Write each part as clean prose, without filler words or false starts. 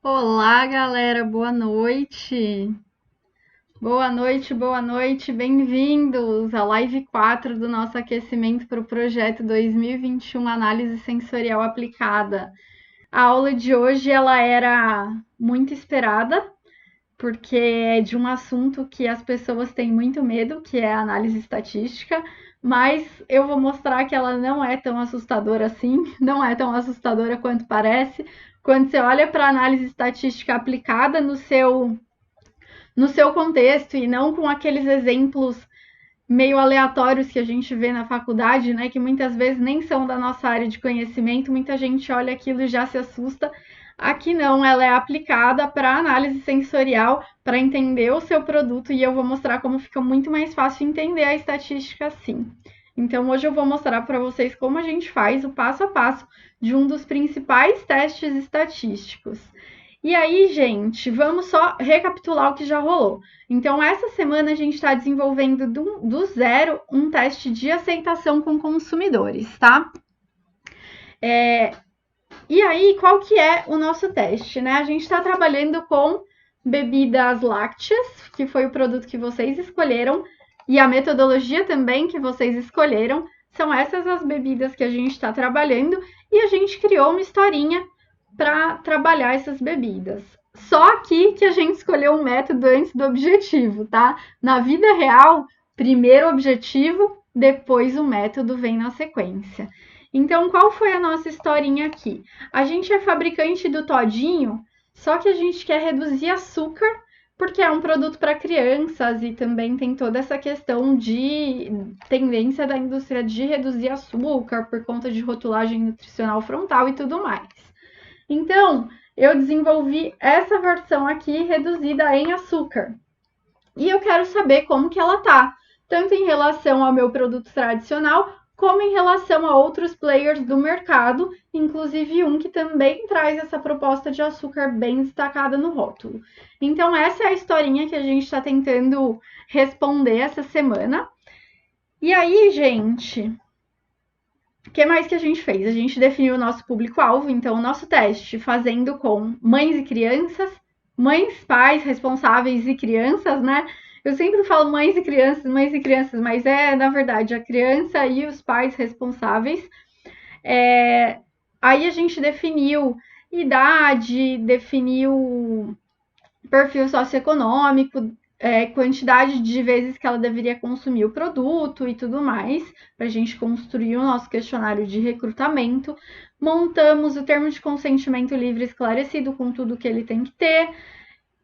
Olá, galera, boa noite. Boa noite, bem-vindos à live 4 do nosso aquecimento para o projeto 2021 Análise Sensorial Aplicada. A aula de hoje ela era muito esperada, porque é de um assunto que as pessoas têm muito medo, que é a análise estatística, mas eu vou mostrar que ela não é tão assustadora assim, não é tão assustadora quanto parece. Quando você olha para a análise estatística aplicada no seu contexto e não com aqueles exemplos meio aleatórios que a gente vê na faculdade, né, que muitas vezes nem são da nossa área de conhecimento, muita gente olha aquilo e já se assusta. Aqui não, ela é aplicada para análise sensorial, para entender o seu produto e eu vou mostrar como fica muito mais fácil entender a estatística assim. Então hoje eu vou mostrar para vocês como a gente faz o passo a passo de um dos principais testes estatísticos. E aí, gente, vamos só recapitular o que já rolou. Então, essa semana a gente está desenvolvendo do zero um teste de aceitação com consumidores, tá? E aí, qual que é o nosso teste, né? A gente está trabalhando com bebidas lácteas, que foi o produto que vocês escolheram, e a metodologia também que vocês escolheram. São essas as bebidas que a gente está trabalhando e a gente criou uma historinha para trabalhar essas bebidas. Só aqui que a gente escolheu um método antes do objetivo, tá? Na vida real, primeiro o objetivo, depois o método vem na sequência. Então, qual foi a nossa historinha aqui? A gente é fabricante do todinho, só que a gente quer reduzir açúcar, porque é um produto para crianças e também tem toda essa questão de tendência da indústria de reduzir açúcar por conta de rotulagem nutricional frontal e tudo mais. Então, eu desenvolvi essa versão aqui reduzida em açúcar. E eu quero saber como que ela tá, tanto em relação ao meu produto tradicional, como em relação a outros players do mercado, inclusive um que também traz essa proposta de açúcar bem destacada no rótulo. Então, essa é a historinha que a gente está tentando responder essa semana. E aí, gente, o que mais que a gente fez? A gente definiu o nosso público-alvo, então o nosso teste fazendo com mães e crianças, mães, pais, responsáveis e crianças, né? Eu sempre falo mães e crianças, mas é, na verdade, a criança e os pais responsáveis. Aí a gente definiu idade, definiu perfil socioeconômico, quantidade de vezes que ela deveria consumir o produto e tudo mais, para a gente construir o nosso questionário de recrutamento. Montamos o termo de consentimento livre esclarecido com tudo que ele tem que ter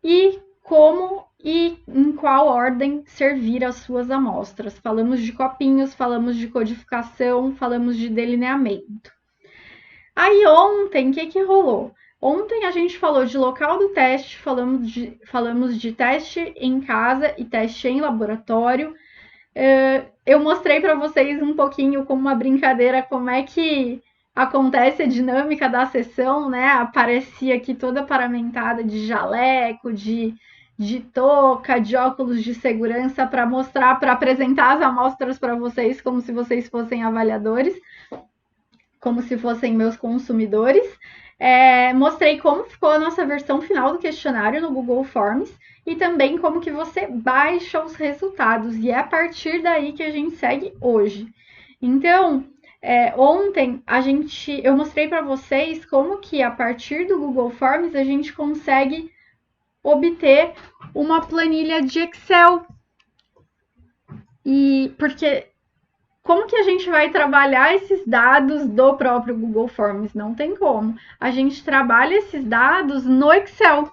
e como e em qual ordem servir as suas amostras. Falamos de copinhos, falamos de codificação, falamos de delineamento. Aí ontem, o que rolou? Ontem a gente falou de local do teste, falamos de teste em casa e teste em laboratório. Eu mostrei para vocês um pouquinho como uma brincadeira como é que acontece a dinâmica da sessão, né? Aparecia aqui toda paramentada de jaleco, de touca, de óculos de segurança para mostrar, para apresentar as amostras para vocês como se vocês fossem avaliadores, como se fossem meus consumidores. Mostrei como ficou a nossa versão final do questionário no Google Forms e também como que você baixa os resultados. E é a partir daí que a gente segue hoje. Então, ontem eu mostrei para vocês como que a partir do Google Forms a gente consegue obter uma planilha de Excel. E porque como que a gente vai trabalhar esses dados do próprio Google Forms? Não tem como. A gente trabalha esses dados no Excel.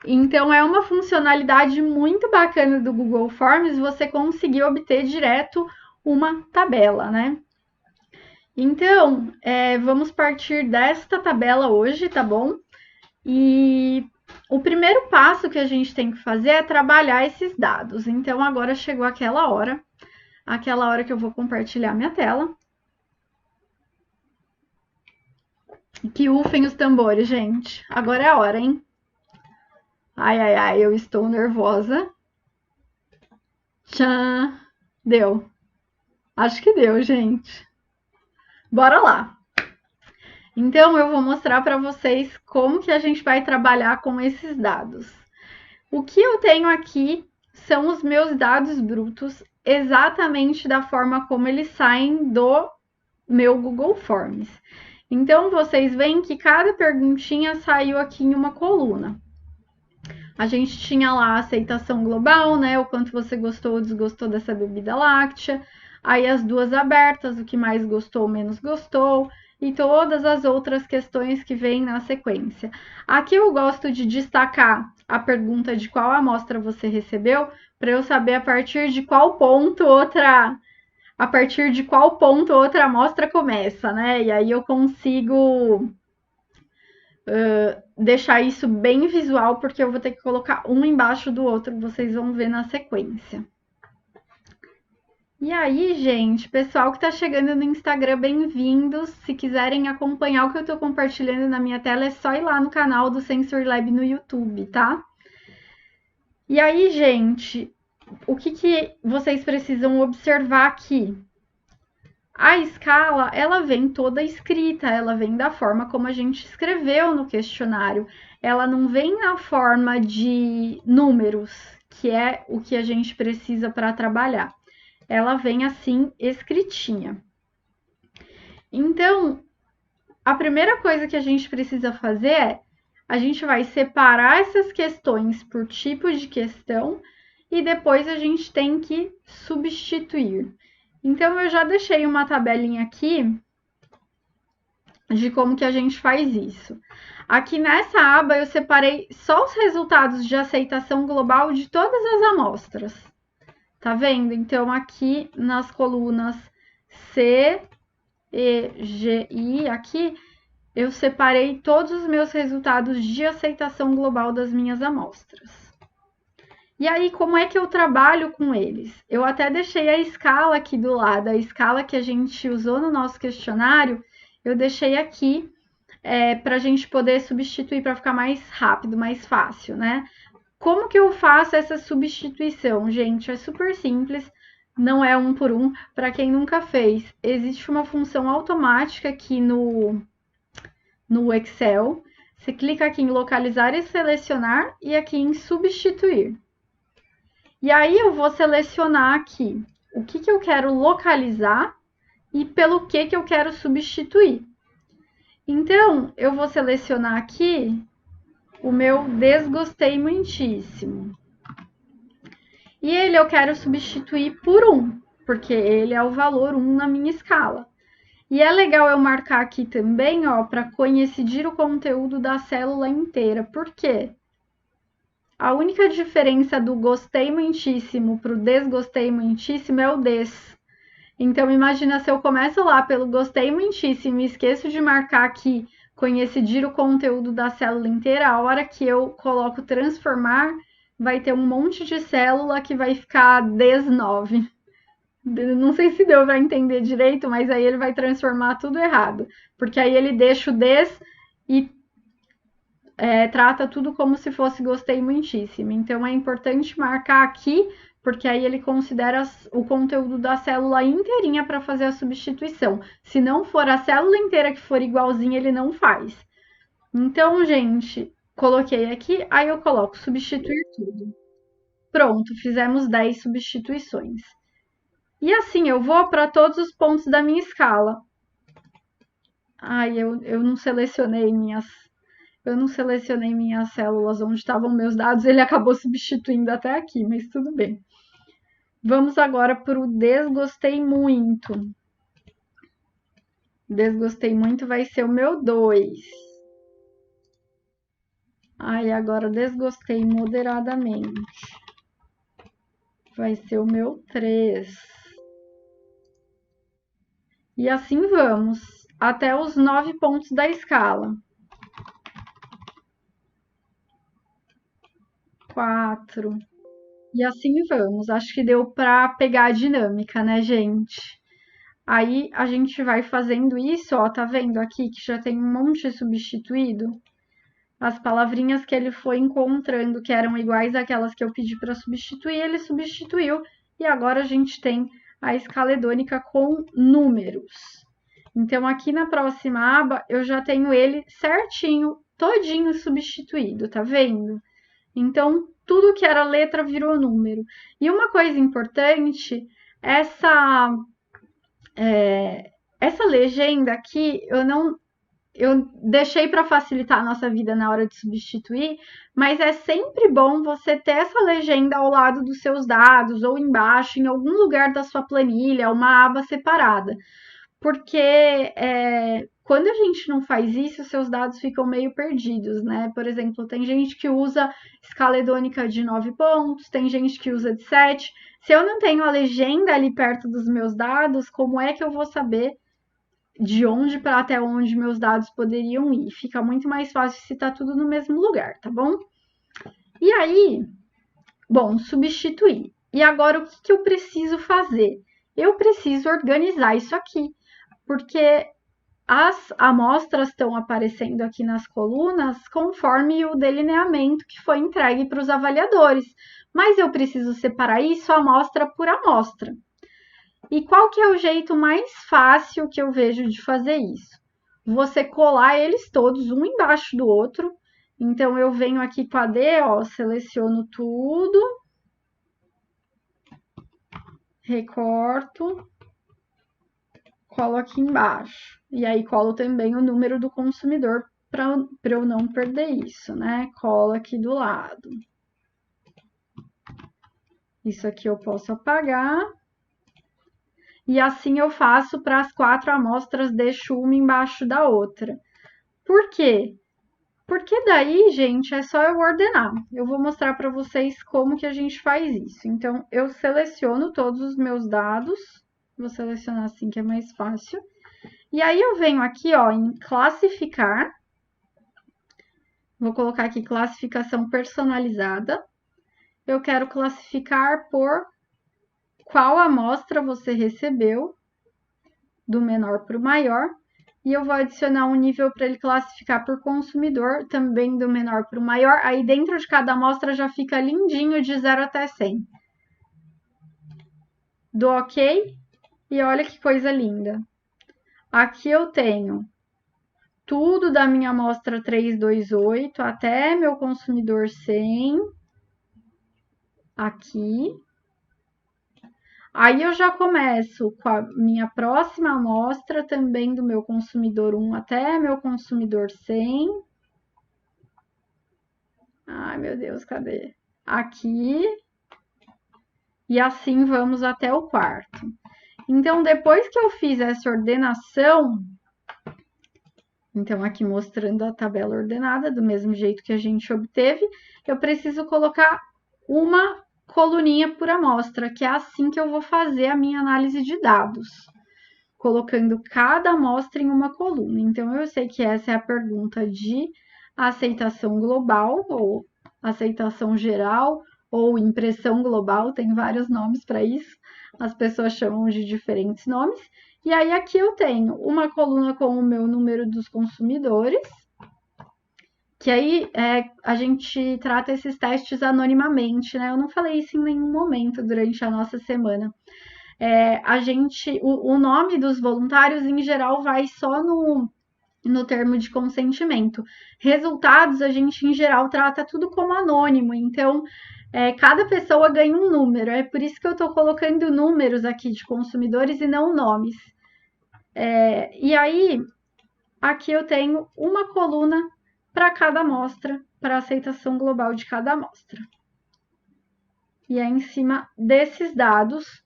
Então, é uma funcionalidade muito bacana do Google Forms você conseguir obter direto uma tabela, né? Então, vamos partir desta tabela hoje, tá bom? E o primeiro passo que a gente tem que fazer é trabalhar esses dados. Então, agora chegou aquela hora que eu vou compartilhar minha tela. Que ufem os tambores, gente. Agora é a hora, hein? Ai, ai, ai, eu estou nervosa. Tchan! Deu. Acho que deu, gente. Bora lá. Então, eu vou mostrar para vocês como que a gente vai trabalhar com esses dados. O que eu tenho aqui são os meus dados brutos, exatamente da forma como eles saem do meu Google Forms. Então, vocês veem que cada perguntinha saiu aqui em uma coluna. A gente tinha lá a aceitação global, né? O quanto você gostou ou desgostou dessa bebida láctea. Aí as duas abertas, o que mais gostou ou menos gostou. E todas as outras questões que vêm na sequência. Aqui eu gosto de destacar a pergunta de qual amostra você recebeu, para eu saber a partir de qual ponto outra amostra começa, né? E aí eu consigo deixar isso bem visual, porque eu vou ter que colocar um embaixo do outro, vocês vão ver na sequência. E aí, gente, pessoal que tá chegando no Instagram, bem-vindos. Se quiserem acompanhar o que eu tô compartilhando na minha tela, é só ir lá no canal do Sensor Lab no YouTube, tá? E aí, gente, o que vocês precisam observar aqui? A escala, ela vem toda escrita, ela vem da forma como a gente escreveu no questionário. Ela não vem na forma de números, que é o que a gente precisa para trabalhar. Ela vem assim, escritinha. Então, a primeira coisa que a gente precisa fazer é, a gente vai separar essas questões por tipo de questão e depois a gente tem que substituir. Então, eu já deixei uma tabelinha aqui de como que a gente faz isso. Aqui nessa aba, eu separei só os resultados de aceitação global de todas as amostras. Tá vendo? Então, aqui nas colunas C, E, G e I, aqui, eu separei todos os meus resultados de aceitação global das minhas amostras. E aí, como é que eu trabalho com eles? Eu até deixei a escala aqui do lado, a escala que a gente usou no nosso questionário, eu deixei aqui para a gente poder substituir para ficar mais rápido, mais fácil, né? Como que eu faço essa substituição? Gente, é super simples, não é um por um. Para quem nunca fez, existe uma função automática aqui no Excel. Você clica aqui em localizar e selecionar e aqui em substituir. E aí eu vou selecionar aqui o que eu quero localizar e pelo que eu quero substituir. Então, eu vou selecionar aqui o meu desgostei muitíssimo. E ele eu quero substituir por 1, porque ele é o valor 1 na minha escala. E é legal eu marcar aqui também, ó, para coincidir o conteúdo da célula inteira. Por quê? A única diferença do gostei muitíssimo para o desgostei muitíssimo é o des. Então, imagina se eu começo lá pelo gostei muitíssimo e esqueço de marcar aqui coincidir o conteúdo da célula inteira, a hora que eu coloco transformar, vai ter um monte de célula que vai ficar des9. Não sei se deu para entender direito, mas aí ele vai transformar tudo errado. Porque aí ele deixa o des e trata tudo como se fosse gostei muitíssimo. Então é importante marcar aqui, porque aí ele considera o conteúdo da célula inteirinha para fazer a substituição. Se não for a célula inteira que for igualzinha, ele não faz. Então, gente, coloquei aqui, aí eu coloco substituir tudo. Pronto, fizemos 10 substituições. E assim, eu vou para todos os pontos da minha escala. Ai, eu não selecionei minhas células onde estavam meus dados, ele acabou substituindo até aqui, mas tudo bem. Vamos agora para o desgostei muito. Desgostei muito vai ser o meu 2. Aí agora desgostei moderadamente. Vai ser o meu 3. E assim vamos, até os 9 pontos da escala. 4. E assim vamos. Acho que deu para pegar a dinâmica, né, gente? Aí a gente vai fazendo isso, ó, tá vendo aqui que já tem um monte substituído? As palavrinhas que ele foi encontrando, que eram iguais àquelas que eu pedi para substituir, ele substituiu. E agora a gente tem a escala hedônica com números. Então, aqui na próxima aba, eu já tenho ele certinho, todinho substituído, tá vendo? Então, tudo que era letra virou número. E uma coisa importante, essa legenda aqui, eu deixei para facilitar a nossa vida na hora de substituir, mas é sempre bom você ter essa legenda ao lado dos seus dados ou embaixo, em algum lugar da sua planilha, uma aba separada. Porque quando a gente não faz isso, seus dados ficam meio perdidos, né? Por exemplo, tem gente que usa escala hedônica de 9 pontos, tem gente que usa de 7. Se eu não tenho a legenda ali perto dos meus dados, como é que eu vou saber de onde para até onde meus dados poderiam ir? Fica muito mais fácil se tá tudo no mesmo lugar, tá bom? E aí, bom, substituir. E agora o que eu preciso fazer? Eu preciso organizar isso aqui, porque as amostras estão aparecendo aqui nas colunas conforme o delineamento que foi entregue para os avaliadores, mas eu preciso separar isso amostra por amostra. E qual que é o jeito mais fácil que eu vejo de fazer isso? Você colar eles todos um embaixo do outro. Então, eu venho aqui com a D, ó, seleciono tudo, recorto, colo aqui embaixo. E aí, colo também o número do consumidor para eu não perder isso, né? Colo aqui do lado. Isso aqui eu posso apagar. E assim eu faço para as 4 amostras, deixo uma embaixo da outra. Por quê? Porque daí, gente, é só eu ordenar. Eu vou mostrar para vocês como que a gente faz isso. Então, eu seleciono todos os meus dados. Vou selecionar assim que é mais fácil. E aí, eu venho aqui, ó, em classificar. Vou colocar aqui classificação personalizada. Eu quero classificar por qual amostra você recebeu, do menor para o maior. E eu vou adicionar um nível para ele classificar por consumidor, também do menor para o maior. Aí dentro de cada amostra já fica lindinho de 0 até 100. Dou OK e olha que coisa linda. Aqui eu tenho tudo da minha amostra 328 até meu consumidor 100. Aqui. Aí eu já começo com a minha próxima amostra, também do meu consumidor 1 até meu consumidor 100. Ai, meu Deus, cadê? Aqui. E assim vamos até o quarto. Então, depois que eu fiz essa ordenação, então aqui mostrando a tabela ordenada, do mesmo jeito que a gente obteve, eu preciso colocar uma coluninha por amostra, que é assim que eu vou fazer a minha análise de dados, colocando cada amostra em uma coluna. Então, eu sei que essa é a pergunta de aceitação global, ou aceitação geral, ou impressão global, tem vários nomes para isso, as pessoas chamam de diferentes nomes. E aí, aqui eu tenho uma coluna com o meu número dos consumidores, que aí a gente trata esses testes anonimamente, né? Eu não falei isso em nenhum momento durante a nossa semana. O nome dos voluntários, em geral, vai só no termo de consentimento. Resultados, a gente, em geral, trata tudo como anônimo. Então, cada pessoa ganha um número. É por isso que eu estou colocando números aqui de consumidores e não nomes. E aí, aqui eu tenho uma coluna para cada amostra, para a aceitação global de cada amostra. E é em cima desses dados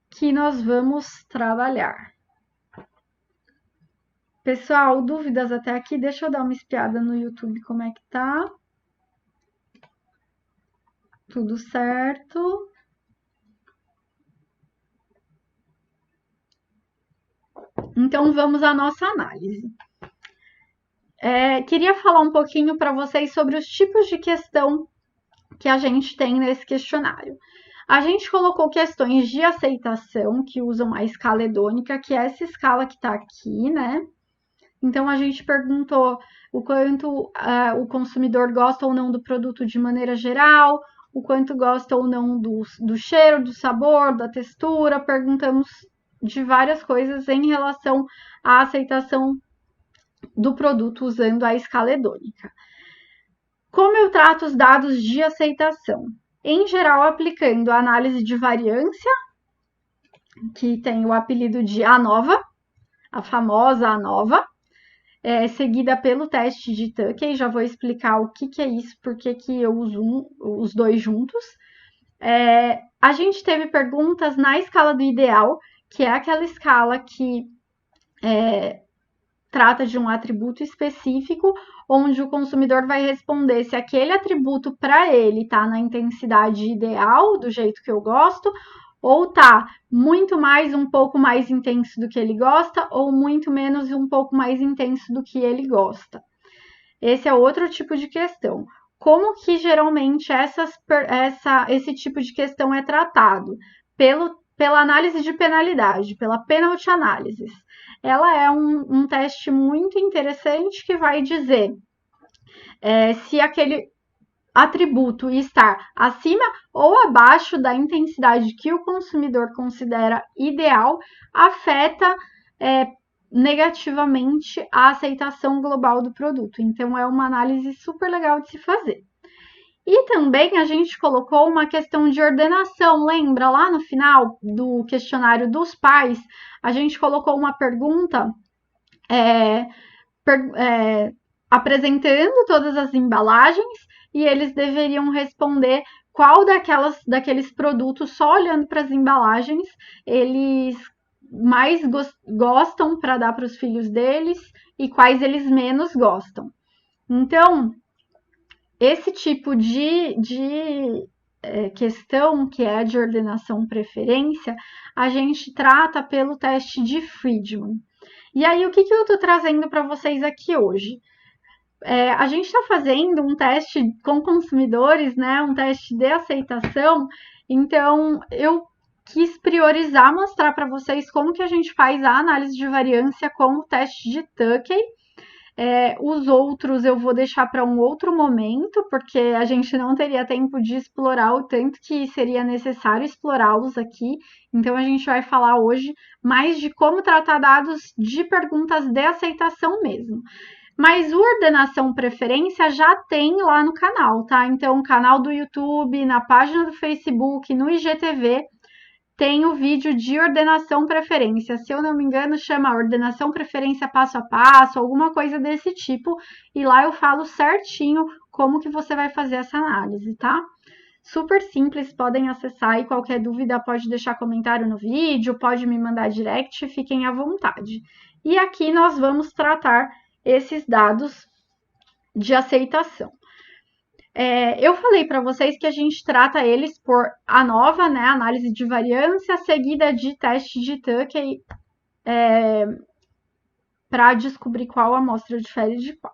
que nós vamos trabalhar. Pessoal, dúvidas até aqui? Deixa eu dar uma espiada no YouTube como é que tá. Tudo certo. Então, vamos à nossa análise. Queria falar um pouquinho para vocês sobre os tipos de questão que a gente tem nesse questionário. A gente colocou questões de aceitação que usam a escala hedônica, que é essa escala que está aqui, né? Então, a gente perguntou o quanto o consumidor gosta ou não do produto de maneira geral, o quanto gosta ou não do cheiro, do sabor, da textura. Perguntamos de várias coisas em relação à aceitação do produto usando a escala hedônica. Como eu trato os dados de aceitação? Em geral, aplicando a análise de variância, que tem o apelido de ANOVA, a famosa ANOVA, seguida pelo teste de Tukey. Já vou explicar o que é isso, por que eu uso os dois juntos. A gente teve perguntas na escala do ideal, que é aquela escala que trata de um atributo específico, onde o consumidor vai responder se aquele atributo para ele está na intensidade ideal, do jeito que eu gosto, ou tá muito mais, um pouco mais intenso do que ele gosta, ou muito menos e um pouco mais intenso do que ele gosta. Esse é outro tipo de questão. Como que geralmente esse tipo de questão é tratado? Pela análise de penalidade, pela penalty analysis. Ela é um teste muito interessante que vai dizer se aquele atributo estar acima ou abaixo da intensidade que o consumidor considera ideal, afeta negativamente a aceitação global do produto. Então, é uma análise super legal de se fazer. E também a gente colocou uma questão de ordenação. Lembra lá no final do questionário dos pais, a gente colocou uma pergunta apresentando todas as embalagens e eles deveriam responder qual daqueles produtos, só olhando para as embalagens, eles mais gostam para dar para os filhos deles e quais eles menos gostam. Então, esse tipo de questão, que é a de ordenação preferência, a gente trata pelo teste de Friedman. E aí, o que eu estou trazendo para vocês aqui hoje? A gente está fazendo um teste com consumidores, né? Um teste de aceitação. Então, eu quis priorizar, mostrar para vocês como que a gente faz a análise de variância com o teste de Tukey. Os outros eu vou deixar para um outro momento, porque a gente não teria tempo de explorar o tanto que seria necessário explorá-los aqui. Então, a gente vai falar hoje mais de como tratar dados de perguntas de aceitação mesmo. Mas o Ordenação Preferência já tem lá no canal, tá? Então, o canal do YouTube, na página do Facebook, no IGTV, tem o vídeo de ordenação preferência. Se eu não me engano, chama ordenação preferência passo a passo, alguma coisa desse tipo. E lá eu falo certinho como que você vai fazer essa análise, tá? Super simples, podem acessar e qualquer dúvida pode deixar comentário no vídeo, pode me mandar direct, fiquem à vontade. E aqui nós vamos tratar esses dados de aceitação. Eu falei para vocês que a gente trata eles por ANOVA, né, análise de variância, seguida de teste de Tukey, para descobrir qual amostra difere de qual.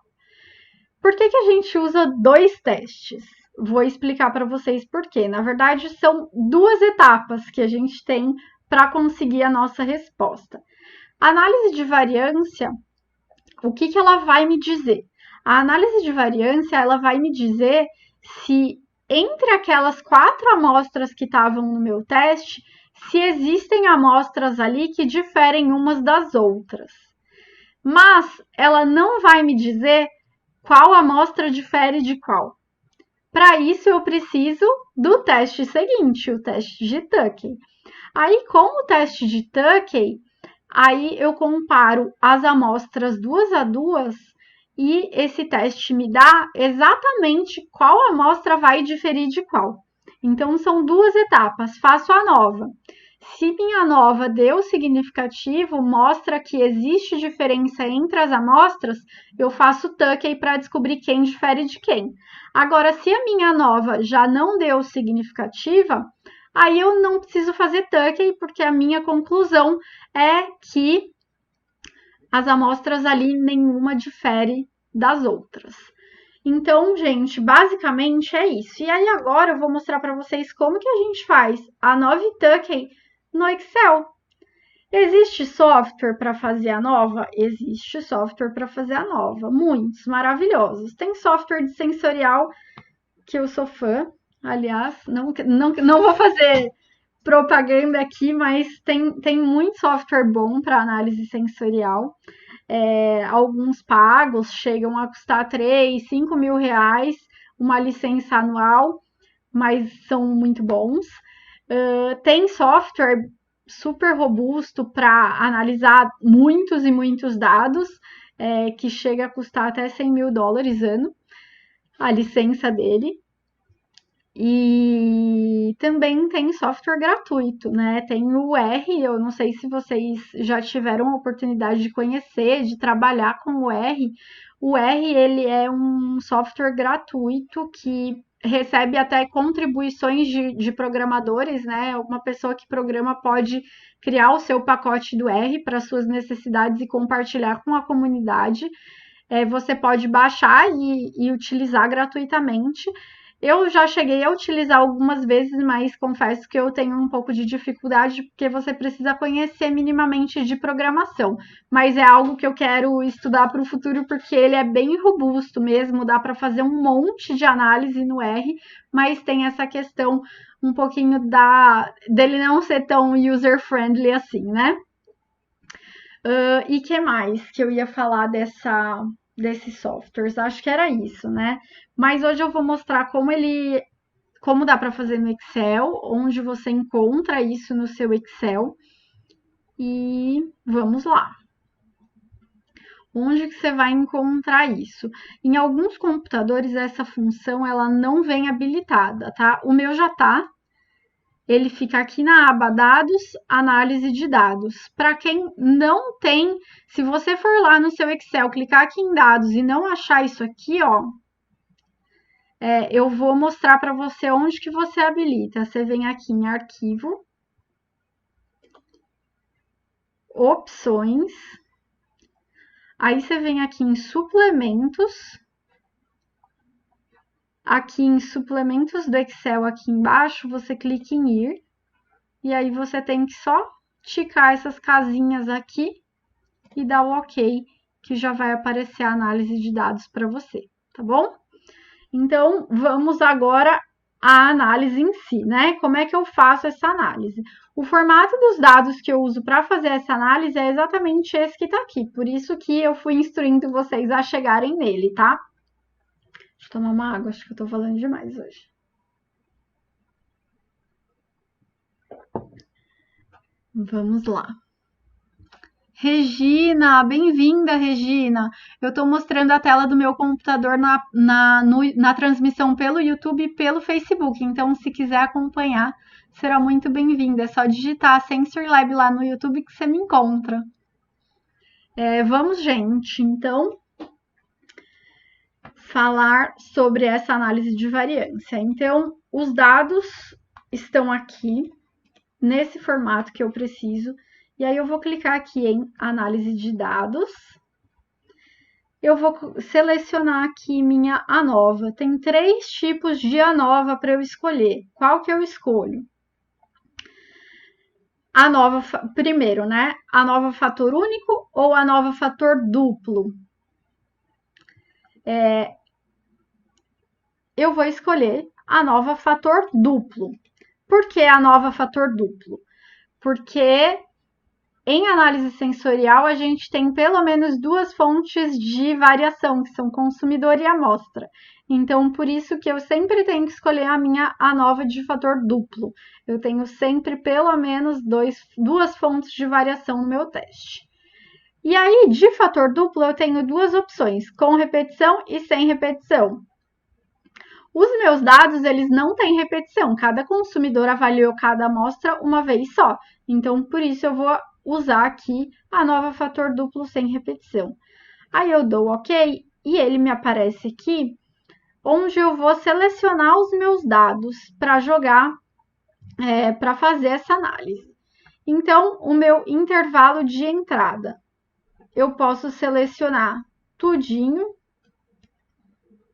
Por que a gente usa dois testes? Vou explicar para vocês por quê. Na verdade, são duas etapas que a gente tem para conseguir a nossa resposta. A análise de variância, o que ela vai me dizer? A análise de variância, ela vai me dizer se entre aquelas 4 amostras que estavam no meu teste, se existem amostras ali que diferem umas das outras. Mas ela não vai me dizer qual amostra difere de qual. Para isso, eu preciso do teste seguinte, o teste de Tukey. Aí, com o teste de Tukey, aí eu comparo as amostras 2 a 2 e esse teste me dá exatamente qual amostra vai diferir de qual. Então, são duas etapas. Faço a nova. Se minha nova deu significativo, mostra que existe diferença entre as amostras, eu faço Tukey para descobrir quem difere de quem. Agora, se a minha nova já não deu significativa, aí eu não preciso fazer Tukey, porque a minha conclusão é que as amostras ali nenhuma difere das outras. Então, gente, basicamente é isso. E aí agora eu vou mostrar para vocês como que a gente faz a ANOVA e Tukey no Excel. Existe software para fazer a nova? Existe software para fazer a nova. Muitos, maravilhosos. Tem software de sensorial que eu sou fã. Aliás, não vou fazer propaganda aqui, mas tem muito software bom para análise sensorial. Alguns pagos chegam a custar 3, 5 mil reais uma licença anual, mas são muito bons. Tem software super robusto para analisar muitos e muitos dados, que chega a custar até 100 mil dólares ano, a licença dele. E também tem software gratuito, né? Tem o R, eu não sei se vocês já tiveram a oportunidade de conhecer, de trabalhar com o R. O R, ele é um software gratuito que recebe até contribuições de programadores, né? Uma pessoa que programa pode criar o seu pacote do R para suas necessidades e compartilhar com a comunidade. Você pode baixar e utilizar gratuitamente. Eu já cheguei a utilizar algumas vezes, mas confesso que eu tenho um pouco de dificuldade, porque você precisa conhecer minimamente de programação. Mas é algo que eu quero estudar para o futuro, porque ele é bem robusto mesmo, dá para fazer um monte de análise no R, mas tem essa questão um pouquinho dele não ser tão user-friendly assim, né? E que mais que eu ia falar desses softwares? Acho que era isso, né? Mas hoje eu vou mostrar como dá para fazer no Excel, onde você encontra isso no seu Excel. E vamos lá. Onde que você vai encontrar isso? Em alguns computadores essa função ela não vem habilitada, tá? O meu já tá. Ele fica aqui na aba Dados, Análise de Dados. Para quem não tem, se você for lá no seu Excel, clicar aqui em Dados e não achar isso aqui, ó, eu vou mostrar para você onde que você habilita. Você vem aqui em Arquivo, Opções, aí você vem aqui em Suplementos, aqui em Suplementos do Excel, aqui embaixo, você clica em Ir, e aí você tem que só ticar essas casinhas aqui e dar o OK, que já vai aparecer a análise de dados para você, tá bom? Então, vamos agora à análise em si, né? Como é que eu faço essa análise? O formato dos dados que eu uso para fazer essa análise é exatamente esse que está aqui, por isso que eu fui instruindo vocês a chegarem nele, tá? Deixa eu tomar uma água, acho que eu estou falando demais hoje. Vamos lá. Regina, bem-vinda, Regina. Eu estou mostrando a tela do meu computador na transmissão pelo YouTube e pelo Facebook. Então, se quiser acompanhar, será muito bem-vinda. É só digitar Sensory Lab lá no YouTube que você me encontra. Vamos, gente, então, falar sobre essa análise de variância. Então, os dados estão aqui, nesse formato que eu preciso. E aí eu vou clicar aqui em análise de dados. Eu vou selecionar aqui minha ANOVA. Tem 3 tipos de ANOVA para eu escolher. Qual que eu escolho? ANOVA, primeiro, né? ANOVA fator único ou ANOVA fator duplo? Eu vou escolher ANOVA fator duplo. Por que ANOVA fator duplo? Porque em análise sensorial, a gente tem pelo menos 2 fontes de variação, que são consumidor e amostra. Então, por isso que eu sempre tenho que escolher a minha ANOVA de fator duplo. Eu tenho sempre pelo menos 2 fontes de variação no meu teste. E aí, de fator duplo, eu tenho 2 opções, com repetição e sem repetição. Os meus dados, eles não têm repetição. Cada consumidor avaliou cada amostra uma vez só. Então, por isso, eu vou usar aqui a ANOVA fator duplo sem repetição. Aí eu dou OK e ele me aparece aqui, onde eu vou selecionar os meus dados para jogar, para fazer essa análise. Então, o meu intervalo de entrada, eu posso selecionar tudinho,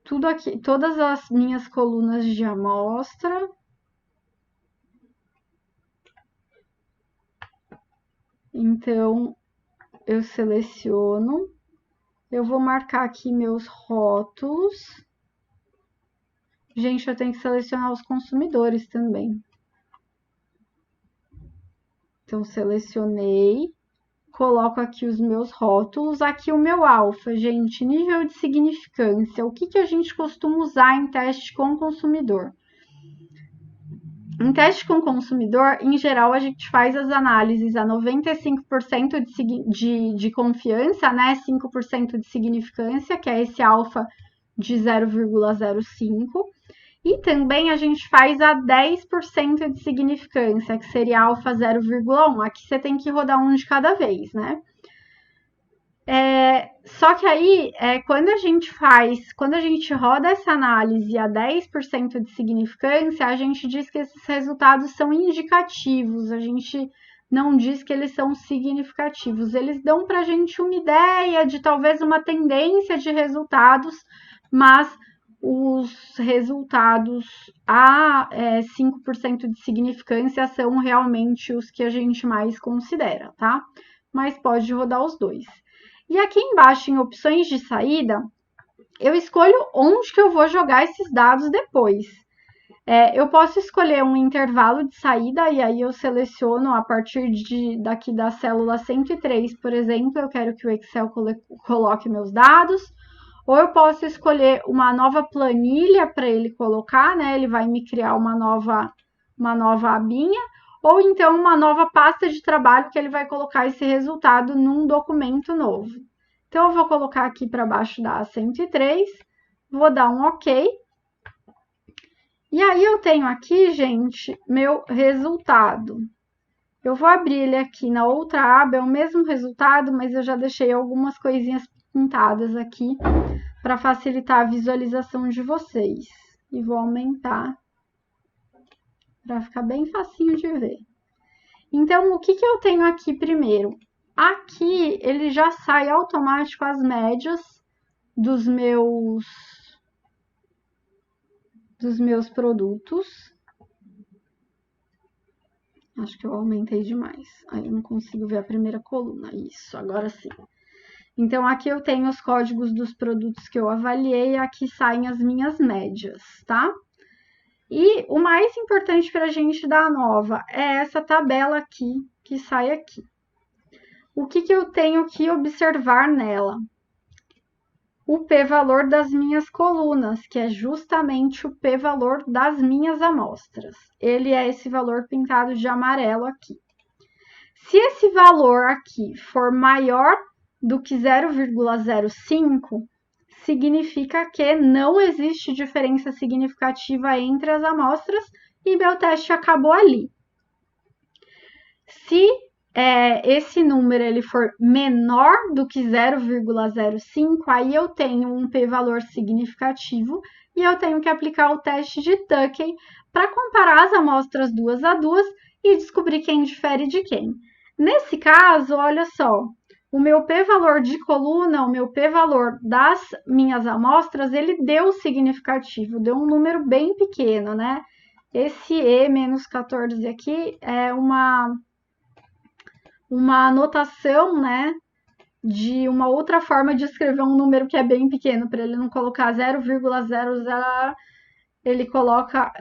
tudo aqui, todas as minhas colunas de amostra. Então, eu seleciono, eu vou marcar aqui meus rótulos. Gente, eu tenho que selecionar os consumidores também. Então, selecionei, coloco aqui os meus rótulos, aqui o meu alfa, gente, nível de significância. O que a gente costuma usar em teste com consumidor? Em teste com consumidor, em geral, a gente faz as análises a 95% de confiança, né? 5% de significância, que é esse alfa de 0,05. E também a gente faz a 10% de significância, que seria alfa 0,1. Aqui você tem que rodar um de cada vez, né? Só que aí, quando a gente roda essa análise a 10% de significância, a gente diz que esses resultados são indicativos, a gente não diz que eles são significativos. Eles dão para a gente uma ideia de talvez uma tendência de resultados, mas os resultados a 5% de significância são realmente os que a gente mais considera, tá? Mas pode rodar os dois. E aqui embaixo, em opções de saída, eu escolho onde que eu vou jogar esses dados depois. Eu posso escolher um intervalo de saída, e aí eu seleciono a partir daqui da célula 103, por exemplo, eu quero que o Excel coloque meus dados. Ou eu posso escolher uma nova planilha para ele colocar, né? Ele vai me criar uma nova abinha. Ou então uma nova pasta de trabalho que ele vai colocar esse resultado num documento novo. Então, eu vou colocar aqui para baixo da 103, vou dar um OK. E aí, eu tenho aqui, gente, meu resultado. Eu vou abrir ele aqui na outra aba, é o mesmo resultado, mas eu já deixei algumas coisinhas pintadas aqui para facilitar a visualização de vocês. E vou aumentar para ficar bem facinho de ver. Então, o que eu tenho aqui primeiro? Aqui, ele já sai automático as médias dos meus produtos. Acho que eu aumentei demais. Aí eu não consigo ver a primeira coluna. Isso, agora sim. Então, aqui eu tenho os códigos dos produtos que eu avaliei e aqui saem as minhas médias, tá? E o mais importante para a gente dar a nova é essa tabela aqui, que sai aqui. O que eu tenho que observar nela? O p-valor das minhas colunas, que é justamente o p-valor das minhas amostras. Ele é esse valor pintado de amarelo aqui. Se esse valor aqui for maior do que 0,05, significa que não existe diferença significativa entre as amostras e meu teste acabou ali. Se esse número ele for menor do que 0,05, aí eu tenho um p-valor significativo e eu tenho que aplicar o teste de Tukey para comparar as amostras duas a duas e descobrir quem difere de quem. Nesse caso, olha só, o meu p-valor de coluna, o meu p-valor das minhas amostras, ele deu significativo, deu um número bem pequeno, né? Esse E-14 aqui é uma anotação, né, de uma outra forma de escrever um número que é bem pequeno, para ele não colocar 0,00, ele coloca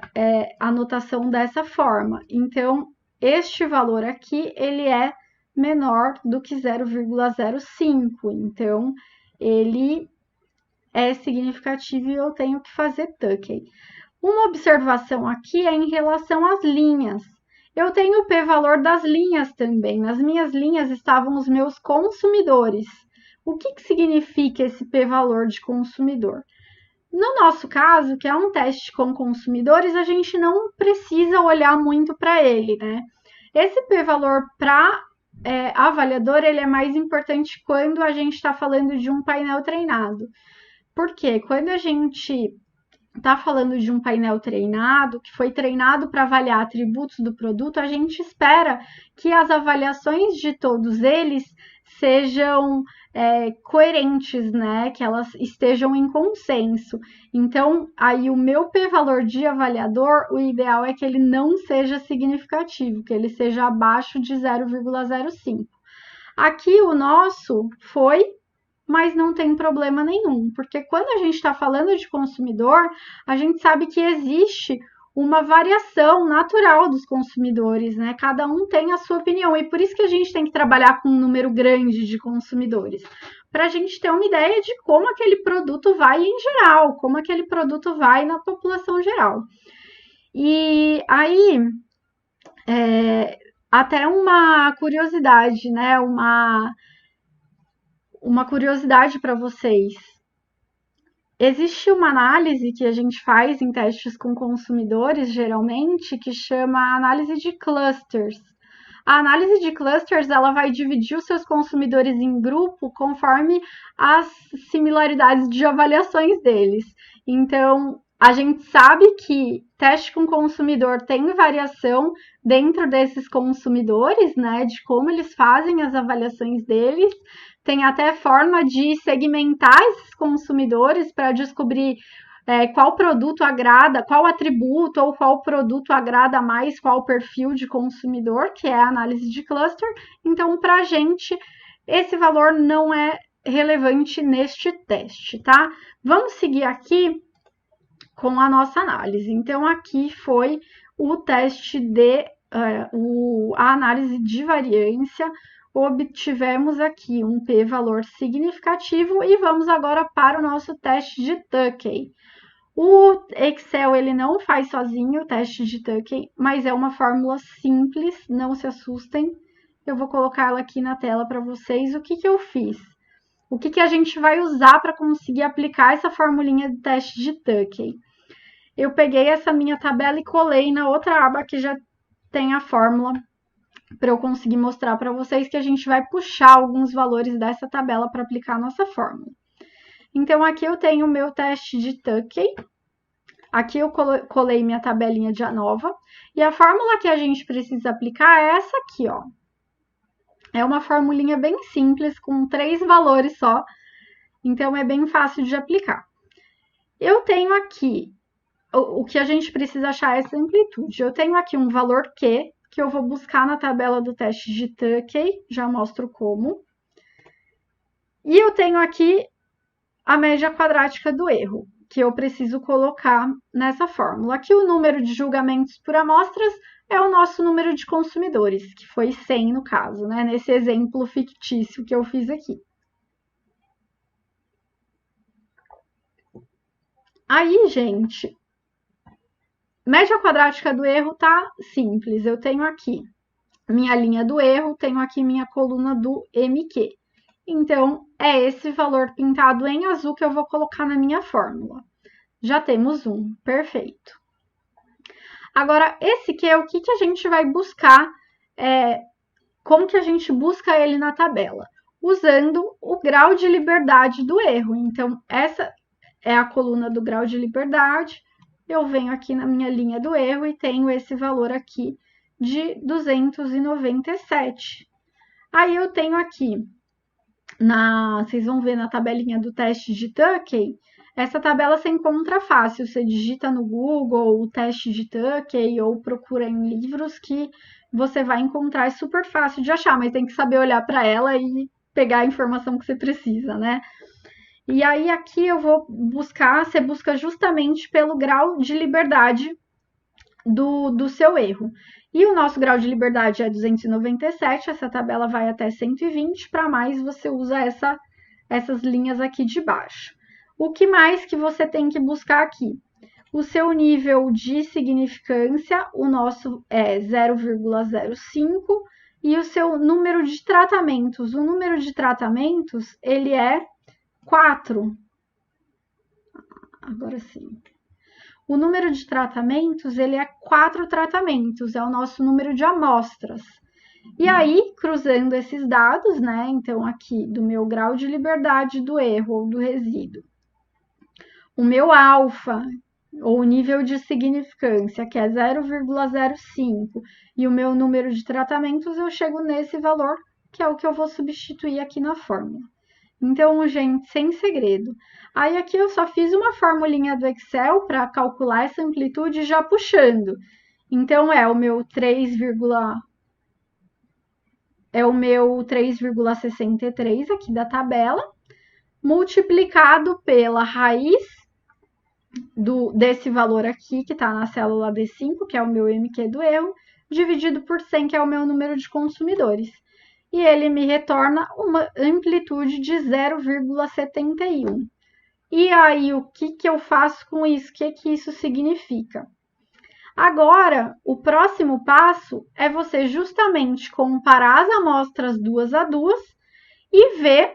a anotação dessa forma. Então, este valor aqui, ele é menor do que 0,05, então, ele é significativo e eu tenho que fazer Tukey. Uma observação aqui é em relação às linhas. Eu tenho o p-valor das linhas também. Nas minhas linhas estavam os meus consumidores. O que significa esse p-valor de consumidor? No nosso caso, que é um teste com consumidores, a gente não precisa olhar muito para ele, né? Esse p-valor para avaliador, ele é mais importante quando a gente está falando de um painel treinado. Porque quando a gente está falando de um painel treinado, que foi treinado para avaliar atributos do produto, a gente espera que as avaliações de todos eles sejam coerentes, né? Que elas estejam em consenso. Então, aí o meu p-valor de avaliador, o ideal é que ele não seja significativo, que ele seja abaixo de 0,05. Aqui o nosso foi, mas não tem problema nenhum, porque quando a gente está falando de consumidor, a gente sabe que existe uma variação natural dos consumidores, né? Cada um tem a sua opinião, e por isso que a gente tem que trabalhar com um número grande de consumidores, para a gente ter uma ideia de como aquele produto vai em geral, como aquele produto vai na população geral. E aí, até uma curiosidade, né? Uma curiosidade para vocês. Existe uma análise que a gente faz em testes com consumidores, geralmente, que chama análise de clusters. A análise de clusters, ela vai dividir os seus consumidores em grupo conforme as similaridades de avaliações deles. Então, a gente sabe que teste com consumidor tem variação dentro desses consumidores, né, de como eles fazem as avaliações deles. Tem até forma de segmentar esses consumidores para descobrir qual produto agrada, qual atributo ou qual produto agrada mais qual perfil de consumidor, que é a análise de cluster. Então, para a gente, esse valor não é relevante neste teste, tá? Vamos seguir aqui com a nossa análise. Então, aqui foi o teste de a análise de variância. Obtivemos aqui um p-valor significativo e vamos agora para o nosso teste de Tukey. O Excel ele não faz sozinho o teste de Tukey, mas é uma fórmula simples, não se assustem. Eu vou colocar ela aqui na tela para vocês. O que eu fiz? O que a gente vai usar para conseguir aplicar essa formulinha de teste de Tukey? Eu peguei essa minha tabela e colei na outra aba que já tem a fórmula, para eu conseguir mostrar para vocês que a gente vai puxar alguns valores dessa tabela para aplicar a nossa fórmula. Então, aqui eu tenho o meu teste de Tukey. Aqui eu colei minha tabelinha de ANOVA. E a fórmula que a gente precisa aplicar é essa aqui, ó. É uma formulinha bem simples, com 3 valores só. Então, é bem fácil de aplicar. Eu tenho aqui, o que a gente precisa achar é essa amplitude. Eu tenho aqui um valor Q, que eu vou buscar na tabela do teste de Tukey, já mostro como. E eu tenho aqui a média quadrática do erro, que eu preciso colocar nessa fórmula. Aqui o número de julgamentos por amostras é o nosso número de consumidores, que foi 100 no caso, né? Nesse exemplo fictício que eu fiz aqui. Aí, gente, média quadrática do erro tá simples. Eu tenho aqui minha linha do erro, tenho aqui minha coluna do MQ. Então, é esse valor pintado em azul que eu vou colocar na minha fórmula. Já temos um, perfeito. Agora, esse Q, o que a gente vai buscar? Como que a gente busca ele na tabela? Usando o grau de liberdade do erro. Então, essa é a coluna do grau de liberdade. Eu venho aqui na minha linha do erro e tenho esse valor aqui de 297. Aí eu tenho aqui, vocês vão ver na tabelinha do teste de Tukey, essa tabela você encontra fácil. Você digita no Google o teste de Tukey ou procura em livros que você vai encontrar. É super fácil de achar, mas tem que saber olhar para ela e pegar a informação que você precisa, né? E aí aqui eu vou buscar, você busca justamente pelo grau de liberdade do seu erro. E o nosso grau de liberdade é 297, essa tabela vai até 120, para mais você usa essas linhas aqui de baixo. O que mais que você tem que buscar aqui? O seu nível de significância, o nosso é 0,05, e o seu número de tratamentos. O número de tratamentos, ele é 4. Agora sim. O número de tratamentos, ele é 4 tratamentos, é o nosso número de amostras. E aí, cruzando esses dados, né, então aqui do meu grau de liberdade do erro ou do resíduo, o meu alfa, ou nível de significância, que é 0,05, e o meu número de tratamentos, eu chego nesse valor, que é o que eu vou substituir aqui na fórmula. Então, gente, sem segredo. Aí aqui eu só fiz uma formulinha do Excel para calcular essa amplitude já puxando. Então, é o meu 3,63 aqui da tabela, multiplicado pela raiz desse valor aqui, que está na célula D5, que é o meu MQ do erro, dividido por 100, que é o meu número de consumidores. E ele me retorna uma amplitude de 0,71. E aí, o que eu faço com isso? O que isso significa? Agora, o próximo passo é você justamente comparar as amostras duas a duas e ver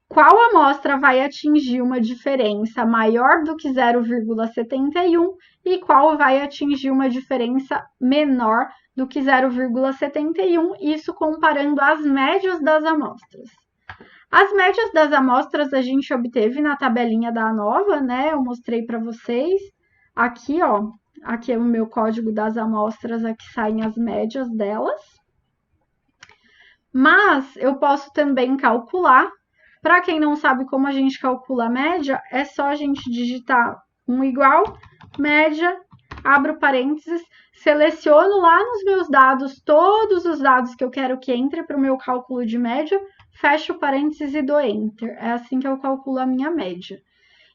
qual amostra vai atingir uma diferença maior do que 0,71 e qual vai atingir uma diferença menor do que 0,71, isso comparando as médias das amostras. As médias das amostras a gente obteve na tabelinha da ANOVA, né? Eu mostrei para vocês. Aqui, ó, aqui é o meu código das amostras, aqui saem as médias delas. Mas eu posso também calcular. Para quem não sabe como a gente calcula a média, é só a gente digitar um igual, média, abro parênteses, seleciono lá nos meus dados todos os dados que eu quero que entre para o meu cálculo de média, fecho parênteses e dou Enter. É assim que eu calculo a minha média.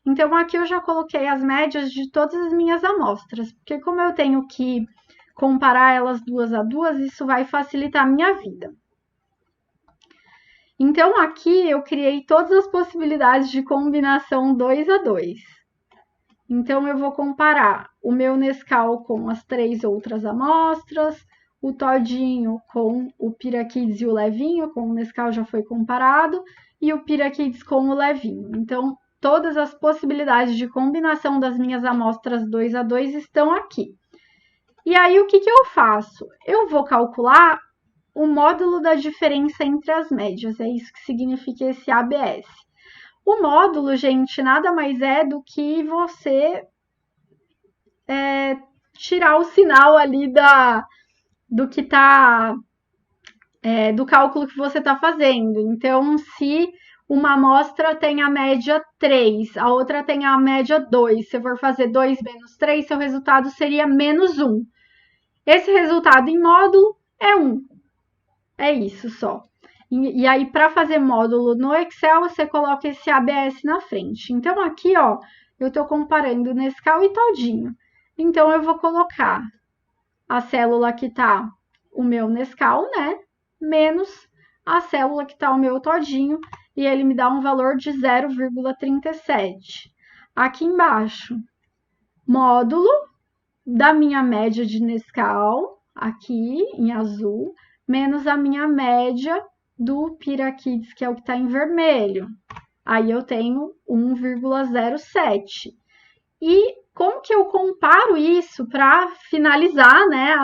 Então, aqui eu já coloquei as médias de todas as minhas amostras, porque como eu tenho que comparar elas duas a duas, isso vai facilitar a minha vida. Então, aqui eu criei todas as possibilidades de combinação 2 a 2. Então, eu vou comparar o meu Nescau com as 3 outras amostras, o Todinho com o Piraquides e o Levinho, com o Nescau já foi comparado, e o Piraquides com o Levinho. Então, todas as possibilidades de combinação das minhas amostras 2 a 2 estão aqui. E aí, o que eu faço? Eu vou calcular o módulo da diferença entre as médias, é isso que significa esse ABS. O módulo, gente, nada mais é do que você tirar o sinal ali do que tá do cálculo que você está fazendo. Então, se uma amostra tem a média 3, a outra tem a média 2, se eu for fazer 2 menos 3, seu resultado seria menos 1. Esse resultado em módulo é 1. É isso só. E aí, para fazer módulo no Excel, você coloca esse ABS na frente. Então, aqui, ó, eu estou comparando Nescau e Todinho. Então, eu vou colocar a célula que está o meu Nescau, né? Menos a célula que está o meu Todinho. E ele me dá um valor de 0,37. Aqui embaixo, módulo da minha média de Nescau, aqui em azul, menos a minha média do Piraquides, que é o que está em vermelho. Aí eu tenho 1,07. E como que eu comparo isso para finalizar, né,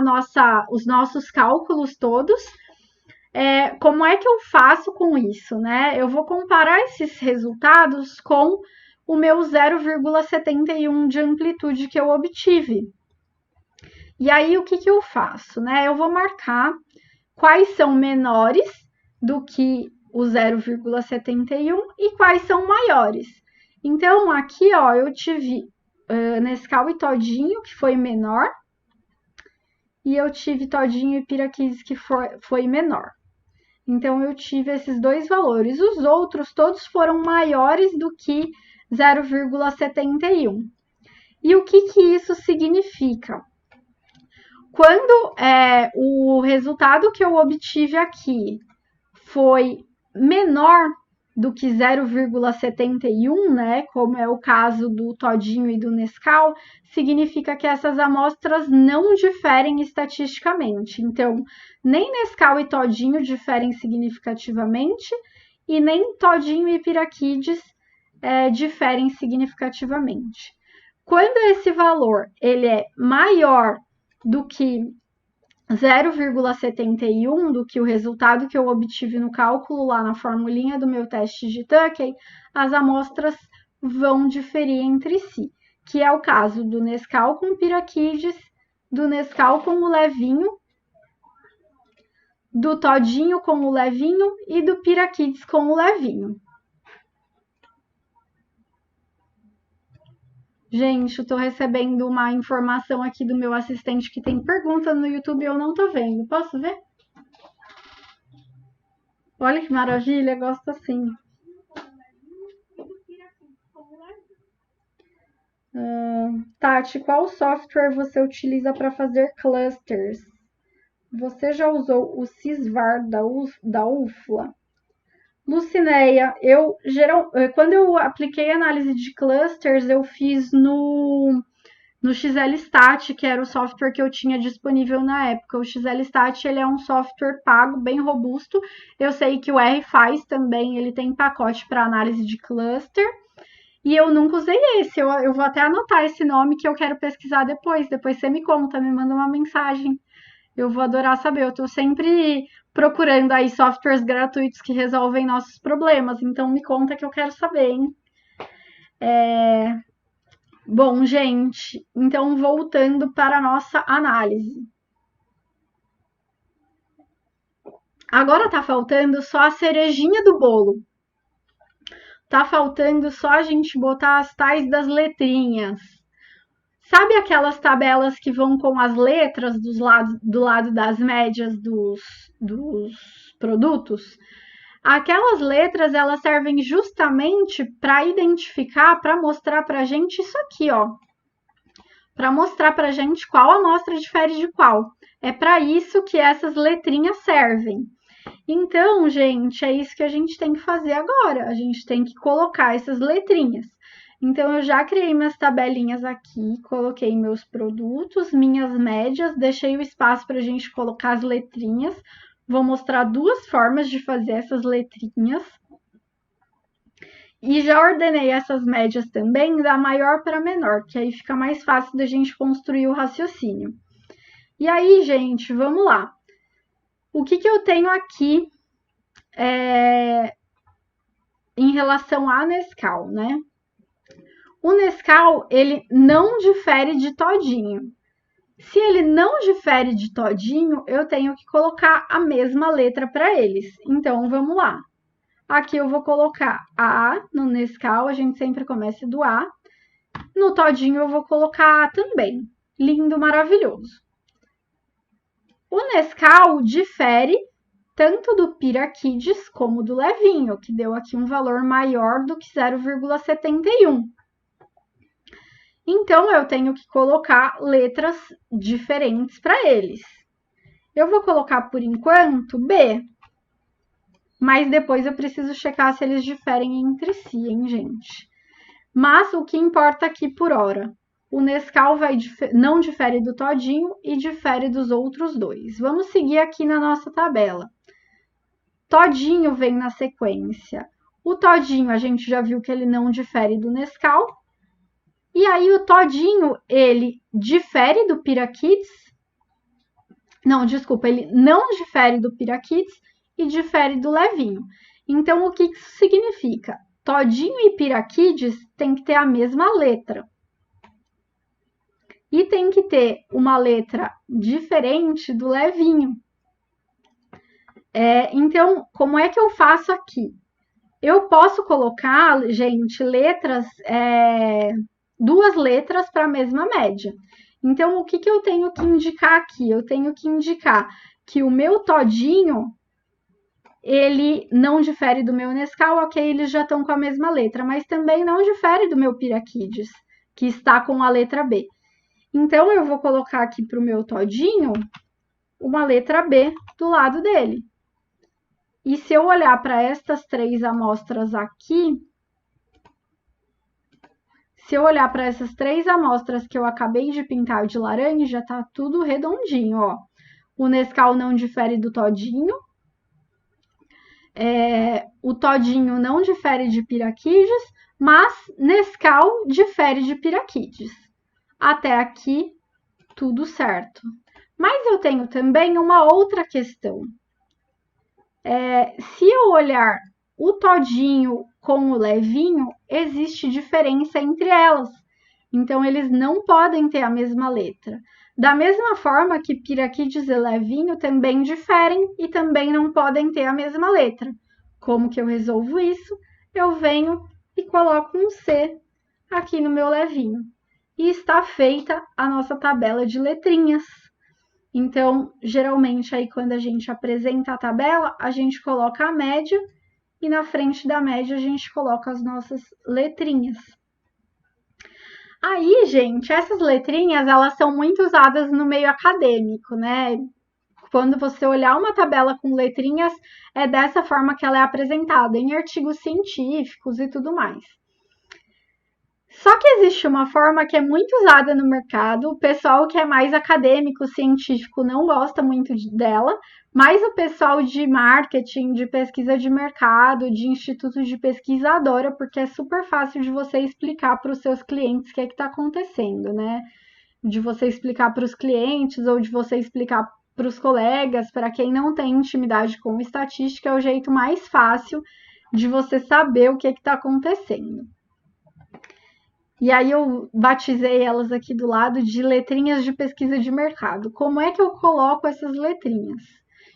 os nossos cálculos todos? Como é que eu faço com isso, né? Eu vou comparar esses resultados com o meu 0,71 de amplitude que eu obtive. E aí, o que eu faço, né? Eu vou marcar quais são menores do que o 0,71 e quais são maiores. Então, aqui, ó, eu tive Nescau e Todinho, que foi menor, e eu tive Todinho e Piraquides, que foi menor. Então, eu tive esses dois valores. Os outros, todos foram maiores do que 0,71. E o que isso significa? Quando o resultado que eu obtive aqui foi menor do que 0,71, né, como é o caso do Todinho e do Nescau, significa que essas amostras não diferem estatisticamente. Então, nem Nescau e Todinho diferem significativamente e nem Todinho e Piraquides diferem significativamente. Quando esse valor ele é maior do que 0,71 do que o resultado que eu obtive no cálculo lá na formulinha do meu teste de Tuckey, as amostras vão diferir entre si, que é o caso do Nescau com Piraquides, do Nescau com o Levinho, do Todinho com o Levinho e do Piraquides com o Levinho. Gente, eu tô recebendo uma informação aqui do meu assistente que tem pergunta no YouTube e eu não tô vendo. Posso ver? Olha que maravilha, gosto assim. Tati, qual software você utiliza para fazer clusters? Você já usou o Sysvar da UFLA? Lucineia, quando eu apliquei análise de clusters, eu fiz no XLStat, que era o software que eu tinha disponível na época. O XLStat ele é um software pago, bem robusto. Eu sei que o RFaz também ele tem pacote para análise de cluster. E eu nunca usei esse. Eu vou até anotar esse nome que eu quero pesquisar depois. Depois você me conta, me manda uma mensagem. Eu vou adorar saber. Eu estou sempre procurando aí softwares gratuitos que resolvem nossos problemas. Então me conta que eu quero saber, hein? Bom, gente, então voltando para a nossa análise. Agora tá faltando só a cerejinha do bolo. Tá faltando só a gente botar as tais das letrinhas. Sabe aquelas tabelas que vão com as letras do lado das médias dos produtos? Aquelas letras, elas servem justamente para identificar, para mostrar para a gente isso aqui, ó. Para mostrar para a gente qual amostra difere de qual. É para isso que essas letrinhas servem. Então, gente, é isso que a gente tem que fazer agora. A gente tem que colocar essas letrinhas. Então, eu já criei minhas tabelinhas aqui, coloquei meus produtos, minhas médias, deixei o espaço para a gente colocar as letrinhas. Vou mostrar duas formas de fazer essas letrinhas. E já ordenei essas médias também da maior para menor, que aí fica mais fácil da gente construir o raciocínio. E aí, gente, vamos lá. O que eu tenho aqui em relação a Nescau, né? O Nescau, ele não difere de todinho. Se ele não difere de todinho, eu tenho que colocar a mesma letra para eles. Então, vamos lá. Aqui eu vou colocar A no Nescau, a gente sempre começa do A. No todinho eu vou colocar A também. Lindo, maravilhoso. O Nescau difere tanto do Piraquides como do Levinho, que deu aqui um valor maior do que 0,71. Então, eu tenho que colocar letras diferentes para eles. Eu vou colocar, por enquanto, B. Mas depois eu preciso checar se eles diferem entre si, hein, gente? Mas o que importa aqui por hora? O Nescau não difere do todinho e difere dos outros dois. Vamos seguir aqui na nossa tabela. Todinho vem na sequência. O todinho, a gente já viu que ele não difere do Nescau. E aí o todinho, ele difere do Piraquides. Não, desculpa, ele não difere do Piraquides e difere do Levinho. Então, o que isso significa? Todinho e Piraquides tem que ter a mesma letra. E tem que ter uma letra diferente do Levinho. Então, como é que eu faço aqui? Eu posso colocar, gente, duas letras para a mesma média. Então, o que eu tenho que indicar aqui? Eu tenho que indicar que o meu todinho, ele não difere do meu Nescau, ok, eles já estão com a mesma letra, mas também não difere do meu Piraquides, que está com a letra B. Então, eu vou colocar aqui para o meu todinho uma letra B do lado dele. E se eu olhar para estas três amostras aqui, se eu olhar para essas três amostras que eu acabei de pintar de laranja, tá tudo redondinho, ó. O Nescau não difere do todinho. O todinho não difere de Piraquides, mas Nescau difere de Piraquides. Até aqui, tudo certo. Mas eu tenho também uma outra questão. Se eu olhar o todinho com o Levinho, existe diferença entre elas. Então, eles não podem ter a mesma letra. Da mesma forma que Piraquides e Levinho também diferem e também não podem ter a mesma letra. Como que eu resolvo isso? Eu venho e coloco um C aqui no meu Levinho. E está feita a nossa tabela de letrinhas. Então, geralmente, aí quando a gente apresenta a tabela, a gente coloca a média e na frente da média a gente coloca as nossas letrinhas. Aí, gente, essas letrinhas, elas são muito usadas no meio acadêmico, né? Quando você olhar uma tabela com letrinhas, é dessa forma que ela é apresentada, em artigos científicos e tudo mais. Só que existe uma forma que é muito usada no mercado, o pessoal que é mais acadêmico, científico, não gosta muito dela, mas o pessoal de marketing, de pesquisa de mercado, de institutos de pesquisa adora, porque é super fácil de você explicar para os seus clientes o que é que está acontecendo, né? De você explicar para os clientes ou de você explicar para os colegas, para quem não tem intimidade com estatística, é o jeito mais fácil de você saber o que está acontecendo. E aí eu batizei elas aqui do lado de letrinhas de pesquisa de mercado. Como é que eu coloco essas letrinhas?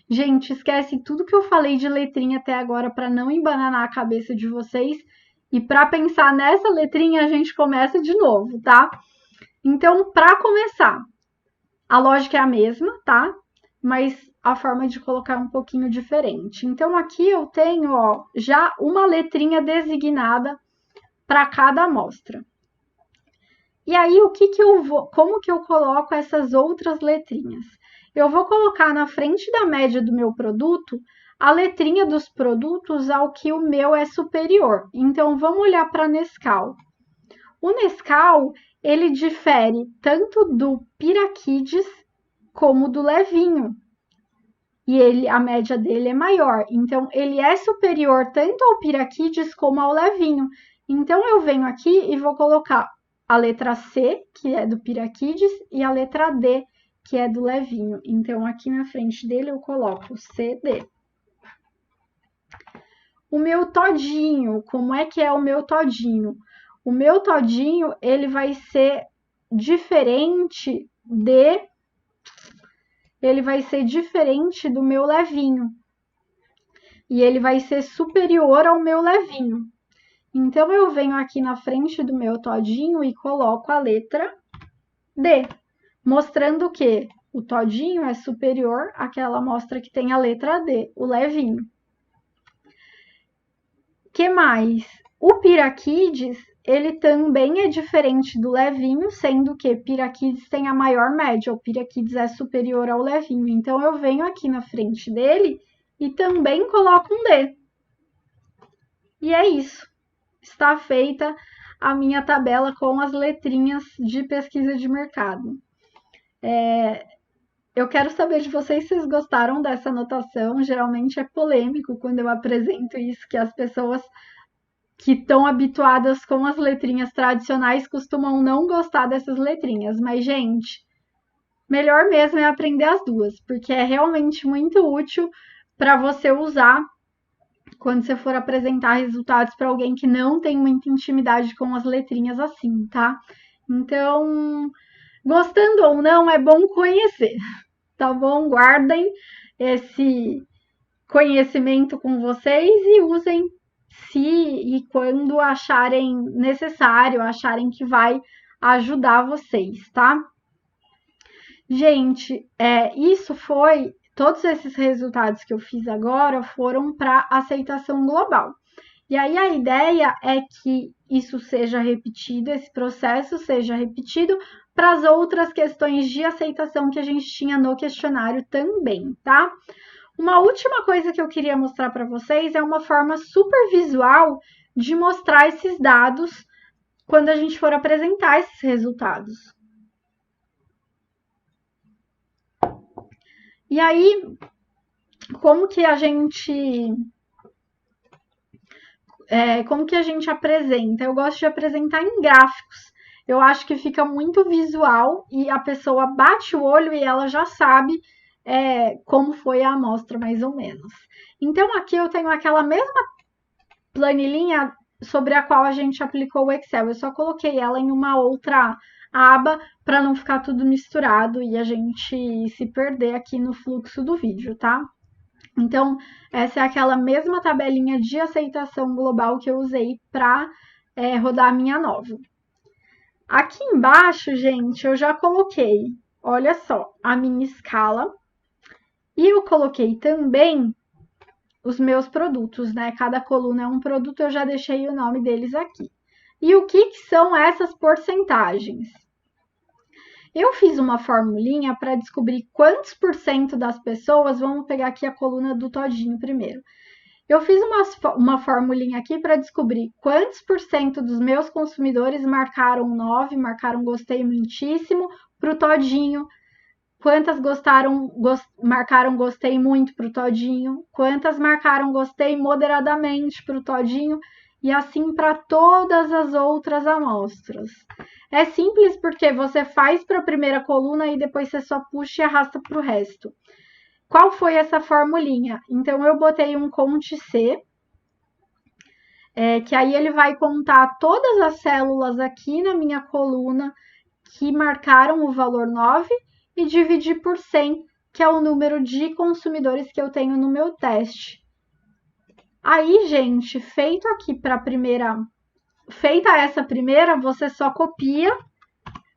Gente, esquece tudo que eu falei de letrinha até agora para não embananar a cabeça de vocês. E para pensar nessa letrinha, a gente começa de novo, tá? Então, para começar, a lógica é a mesma, tá? Mas a forma de colocar é um pouquinho diferente. Então, aqui eu tenho, ó, já uma letrinha designada para cada amostra. E aí, como que eu coloco essas outras letrinhas? Eu vou colocar na frente da média do meu produto a letrinha dos produtos ao que o meu é superior. Então, vamos olhar para Nescau. O Nescau, ele difere tanto do Piraquides como do Levinho. E a média dele é maior. Então, ele é superior tanto ao Piraquides como ao Levinho. Então, eu venho aqui e vou colocar a letra C, que é do Piraquides, e a letra D, que é do Levinho. Então, aqui na frente dele eu coloco CD. O meu todinho, como é que é o meu todinho? O meu todinho, ele vai ser diferente do meu Levinho. E ele vai ser superior ao meu Levinho. Então, eu venho aqui na frente do meu todinho e coloco a letra D, mostrando que o todinho é superior àquela amostra que tem a letra D, o Levinho. Que mais? O Piraquides, ele também é diferente do Levinho, sendo que Piraquides tem a maior média, o Piraquides é superior ao Levinho. Então, eu venho aqui na frente dele e também coloco um D. E é isso. Está feita a minha tabela com as letrinhas de pesquisa de mercado. Eu quero saber de vocês se vocês gostaram dessa anotação. Geralmente é polêmico quando eu apresento isso, que as pessoas que estão habituadas com as letrinhas tradicionais costumam não gostar dessas letrinhas. Mas, gente, melhor mesmo é aprender as duas, porque é realmente muito útil para você usar quando você for apresentar resultados para alguém que não tem muita intimidade com as letrinhas assim, tá? Então, gostando ou não, é bom conhecer, tá bom? Guardem esse conhecimento com vocês e usem se e quando acharem necessário, acharem que vai ajudar vocês, tá? Gente, todos esses resultados que eu fiz agora foram para aceitação global. E aí a ideia é que isso seja repetido, esse processo seja repetido para as outras questões de aceitação que a gente tinha no questionário também, tá? Uma última coisa que eu queria mostrar para vocês é uma forma super visual de mostrar esses dados quando a gente for apresentar esses resultados. E aí, como que a gente apresenta? Eu gosto de apresentar em gráficos. Eu acho que fica muito visual e a pessoa bate o olho e ela já sabe como foi a amostra, mais ou menos. Então, aqui eu tenho aquela mesma planilhinha sobre a qual a gente aplicou o Excel. Eu só coloquei ela em uma outra aba para não ficar tudo misturado e a gente se perder aqui no fluxo do vídeo, tá? Então, essa é aquela mesma tabelinha de aceitação global que eu usei para rodar a minha nova. Aqui embaixo, gente, eu já coloquei, olha só, a minha escala. E eu coloquei também os meus produtos, né? Cada coluna é um produto, eu já deixei o nome deles aqui. E o que são essas porcentagens? Eu fiz uma formulinha para descobrir quantos por cento das pessoas, vamos pegar aqui a coluna do todinho primeiro. Eu fiz uma formulinha aqui para descobrir quantos por cento dos meus consumidores marcaram 9, marcaram gostei muitíssimo para o todinho, quantas marcaram gostei muito para o todinho, quantas marcaram gostei moderadamente para o todinho, e assim para todas as outras amostras. É simples porque você faz para a primeira coluna e depois você só puxa e arrasta para o resto. Qual foi essa formulinha? Então, eu botei um conte C, que aí ele vai contar todas as células aqui na minha coluna que marcaram o valor 9 e dividir por 100, que é o número de consumidores que eu tenho no meu teste. Aí, gente, feita essa primeira, você só copia,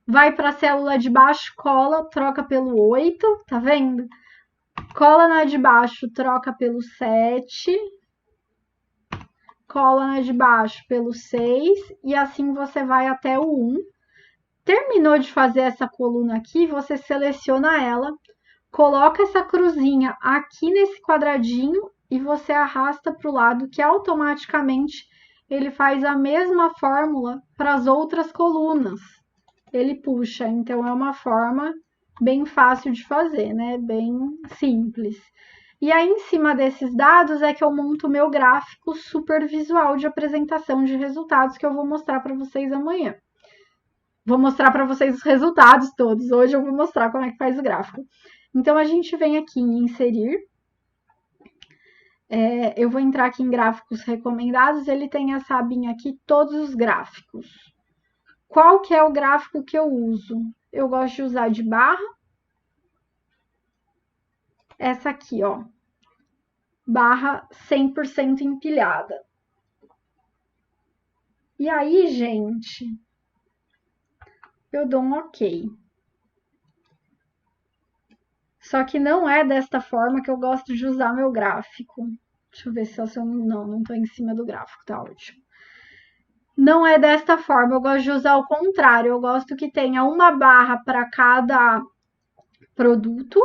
vai para a célula de baixo, cola, troca pelo 8, tá vendo? Cola na de baixo, troca pelo 7, cola na de baixo pelo 6, e assim você vai até o 1. Terminou de fazer essa coluna aqui, você seleciona ela, coloca essa cruzinha aqui nesse quadradinho e você arrasta para o lado, que automaticamente ele faz a mesma fórmula para as outras colunas. Ele puxa, então é uma forma bem fácil de fazer, né? Bem simples. E aí, em cima desses dados, é que eu monto o meu gráfico super visual de apresentação de resultados que eu vou mostrar para vocês amanhã. Vou mostrar para vocês os resultados todos. Hoje eu vou mostrar como é que faz o gráfico. Então, a gente vem aqui em inserir. Eu vou entrar aqui em gráficos recomendados. Ele tem essa abinha aqui, todos os gráficos. Qual que é o gráfico que eu uso? Eu gosto de usar de barra. Essa aqui, ó. Barra 100% empilhada. E aí, gente, eu dou um OK. Só que não é desta forma que eu gosto de usar meu gráfico. Deixa eu ver se eu não estou em cima do gráfico, tá ótimo. Não é desta forma, eu gosto de usar o contrário. Eu gosto que tenha uma barra para cada produto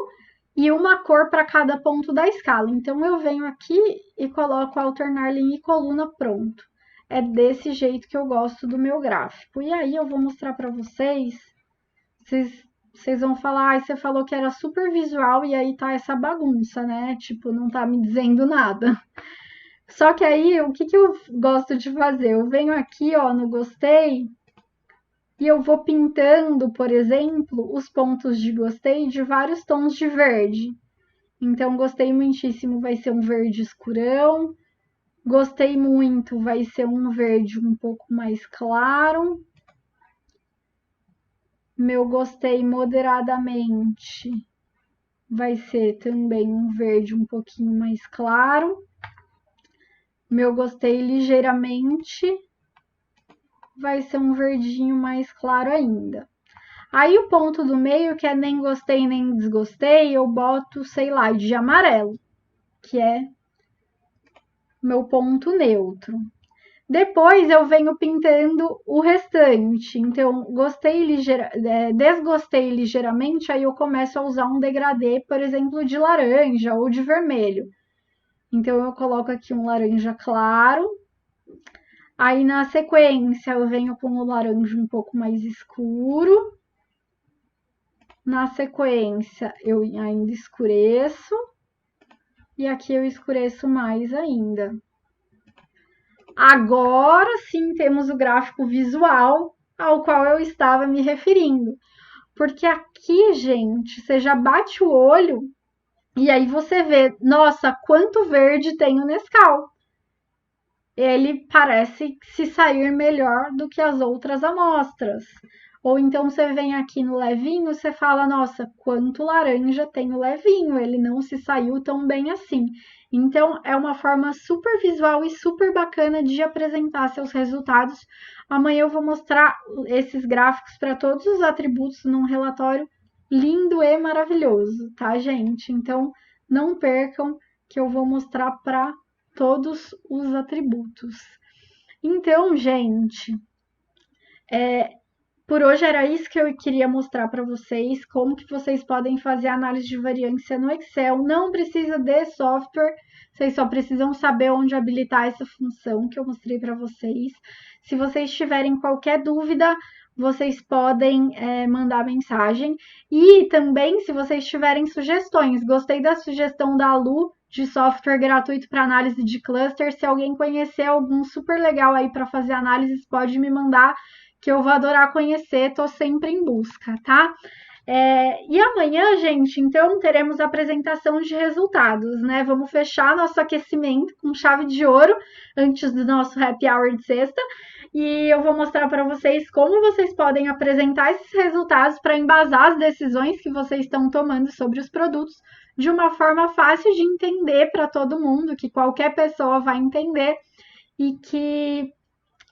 e uma cor para cada ponto da escala. Então, eu venho aqui e coloco alternar linha e coluna, pronto. É desse jeito que eu gosto do meu gráfico. E aí, eu vou mostrar para vocês. Vocês vão falar, você falou que era super visual e aí tá essa bagunça, né? Tipo, não tá me dizendo nada. Só que aí, o que eu gosto de fazer? Eu venho aqui, ó, no gostei, e eu vou pintando, por exemplo, os pontos de gostei de vários tons de verde. Então, gostei muitíssimo vai ser um verde escurão. Gostei muito vai ser um verde um pouco mais claro. Meu gostei moderadamente vai ser também um verde um pouquinho mais claro. Meu gostei ligeiramente vai ser um verdinho mais claro ainda. Aí o ponto do meio, que é nem gostei nem desgostei, eu boto, sei lá, de amarelo, que é meu ponto neutro. Depois eu venho pintando o restante. Então, desgostei ligeiramente, aí eu começo a usar um degradê, por exemplo, de laranja ou de vermelho. Então, eu coloco aqui um laranja claro. Aí, na sequência, eu venho com o laranja um pouco mais escuro. Na sequência, eu ainda escureço. E aqui eu escureço mais ainda. Agora sim temos o gráfico visual ao qual eu estava me referindo. Porque aqui, gente, você já bate o olho e aí você vê, nossa, quanto verde tem o Nescau. Ele parece se sair melhor do que as outras amostras. Ou então você vem aqui no levinho, você fala, nossa, quanto laranja tem o levinho, ele não se saiu tão bem assim. Então, é uma forma super visual e super bacana de apresentar seus resultados. Amanhã eu vou mostrar esses gráficos para todos os atributos num relatório lindo e maravilhoso, tá, gente? Então, não percam que eu vou mostrar para todos os atributos. Então, gente, Por hoje era isso que eu queria mostrar para vocês, como que vocês podem fazer análise de variância no Excel. Não precisa de software, vocês só precisam saber onde habilitar essa função que eu mostrei para vocês. Se vocês tiverem qualquer dúvida, vocês podem mandar mensagem. E também, se vocês tiverem sugestões, gostei da sugestão da Lu, de software gratuito para análise de cluster. Se alguém conhecer algum super legal aí para fazer análises, pode me mandar, que eu vou adorar conhecer, tô sempre em busca, tá? E amanhã, gente, então teremos apresentação de resultados, né? Vamos fechar nosso aquecimento com chave de ouro antes do nosso happy hour de sexta. E eu vou mostrar para vocês como vocês podem apresentar esses resultados para embasar as decisões que vocês estão tomando sobre os produtos de uma forma fácil de entender para todo mundo, que qualquer pessoa vai entender e que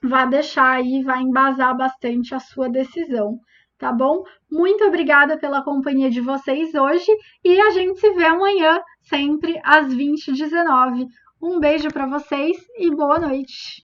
vai deixar aí, vai embasar bastante a sua decisão, tá bom? Muito obrigada pela companhia de vocês hoje e a gente se vê amanhã, sempre às 20h19. Um beijo para vocês e boa noite!